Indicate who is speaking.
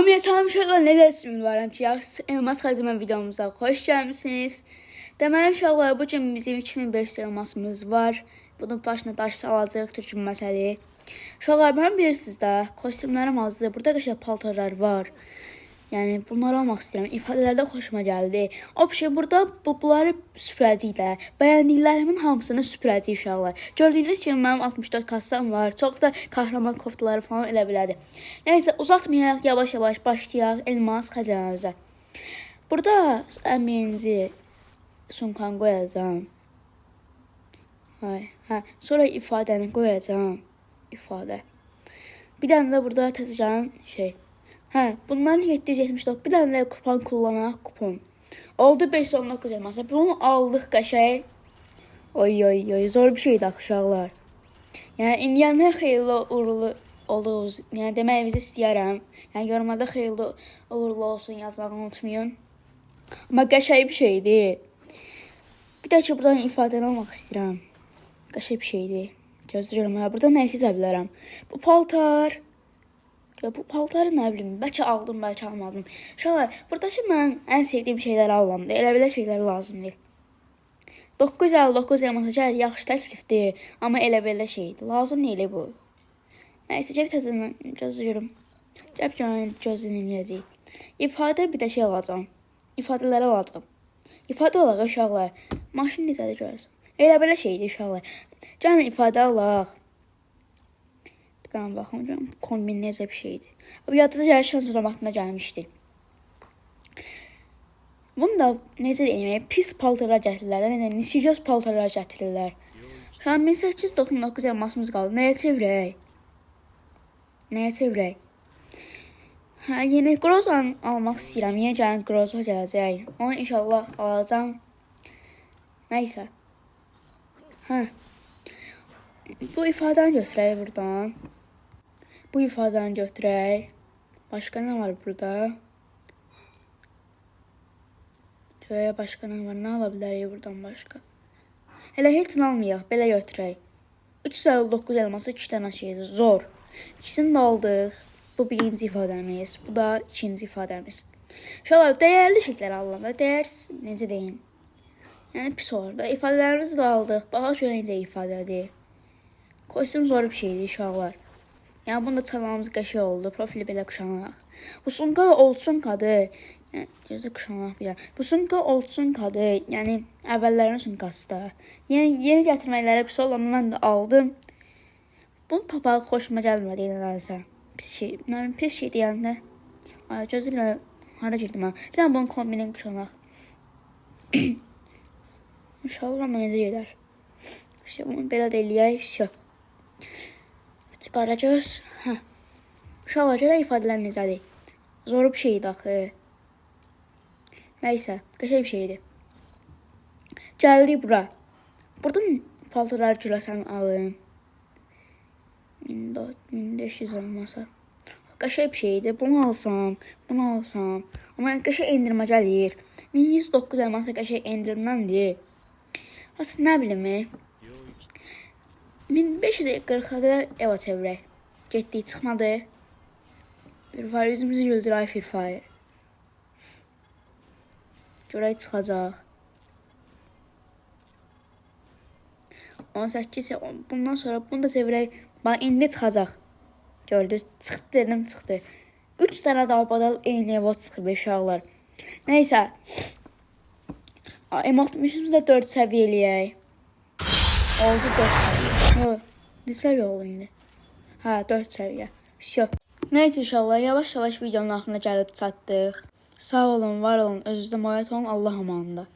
Speaker 1: Hamıya salam uşaqlar, nə dərsimiz varım ki, elmas xərcləmə videomuza xoş gəlmişsiniz. Deməli uşaqlar, bu gün bizim 2500 elmasımız var. Bunun başına daş salacaq, türkün məsəli. Uşaqlar, mən bilirsiniz də, kostyumlarım azdır. Burada qəşəng paltarlar var. Yəni bunları almaq istəyirəm. İfadələrdə xoşuma gəldi. Option burada bunları süpürəcəklə. Bəyəndiklərimin hamısını süpürəcək uşaqlar. Gördüyünüz kimi mənim 64 kassam var. Çox da kahraman koftaları falan elə bilədi. Nəysə uzatmayaq, yavaş-yavaş başlayaq elmas xəzinəmizə. Burada ən birinci sumkanı qoyacağam. Sonra ifadəni qoyacağam. İfadə. Bir dənə də burada təzəcənin bunların 779, bir dənə də kupon kullanaq, kupon. Oldu 519 elması. Bunu aldıq qəşəng. Oy, zor bir şeydir uşaqlar. Yəni, indiyənə xeyirli uğurlu olduğunuz, yəni deməyinizi istəyərəm. Yəni, yorumlarda xeyirli uğurlu olsun yazmağı unutmayın. Amma qəşəng bir şeydir. Bir də ki, buradan ifadəni almaq istəyirəm. Qəşəng bir şeydir. Gözləyirəm, burada nə seçə bilərəm. Bu paltar. Bu paltarı nə bilim, bəlkə aldım, bəlkə almadım. Uşaqlar, burada ki, mən ən sevdiyim şeyləri alıram. Elə belə şeylər lazım deyil. 959 elmasa gəlir, yaxşı təklifdir. Amma elə belə şeydir. Lazım deyil bu. Nəysə, gəb təzədən gözləyirəm. Gəb gözləyirəm yazıyım. İfadə bir də şey alacam. İfadələri alacam. İfadə alaq uşaqlar. Maşın necədir görürsən? Elə belə şeydir uşaqlar. Gəlin ifadə alaq. Baxın, kombin necə bir şeydir. Yadda yarışan sonra vaxtında gəlmişdi. Bunu da necə deyim, pis paltarlar gətirirlər. Serios paltarlar gətirirlər. Şu an 1899 elmasımız qaldı. Nəyə çevirək? Yeni Grozan almaq istəyirəm. Yeni gələn Groza gələcək. Onu inşallah alacağım. Nəysə. Bu ifadəni götürək buradan. Bu ifadəni götürək. Başqa nə var burada? Görək, başqa nə var? Nə ala bilərik buradan başqa? Hələ heç nə almayaq. Belə götürək. 359 elması 2 dənə şeydir. Zor. İkisini də aldıq. Bu birinci ifadəmiz. Bu da ikinci ifadəmiz. Uşaqlar, dəyərli şeylər alıram. Dəyərsiz, necə deyim? Yəni, pis olur da. İfadələrimizi də aldıq. Baxaq görə necə ifadədir. Kostyum zor bir şeydir, uşaqlar. Yəni, bunu da çalmamız qəşəng oldu. Profili belə quşanaq. Bu sumka olsunkadır. Yəni, gözə quşanaq bir yer. Bu sumka olsunkadır. Yəni, əvvəllərin sumkası da. Yeni gətirməkləri pis olan mən də aldım. Bunun papağı xoşuma gəlmədi. Pis şey deyəndə. Gözü bir dənə hara girdim mən. Bir dənə bunun kombinin quşanaq. İnşallah amma necə gedər. Bunu belə də eləyək. Qaragöz. Uşaqlar, görə ifadələr necədir? Zor bir şeydir axı. Nəysə, qəşəng bir şeydir. Gəldik bura. Buradan paltarları görəsən alın. 1500 olmasa. Qəşəng bir şeydir. Bunu alsam. Amma qəşəng endirmə gəlir. 1109 olmasa qəşəng endirimdəndir. Aslında nə bilim 1540'da eva çevirək. Getdik, çıxmadı. Bir fire yüzümüzü güldürək, Free Fire. Görək çıxacaq. 18 bundan sonra bunu da çevirək. Bax, indi çıxacaq. Gördünüz, çıxdı dedim, çıxdı. 3 dənə dalbadal eyni eva çıxıb uşaqlar. Nəysə. M60'ımızı da 4 səviyyə eləyək. Oldu 4 səviyyə. Ne səviyyə oldu indi? 4 səviyyə. Nəysə inşallah, yavaş-yavaş videonun axırına gəlib çatdıq. Sağ olun, var olun, özünüzdə müayət olun, Allah amanında.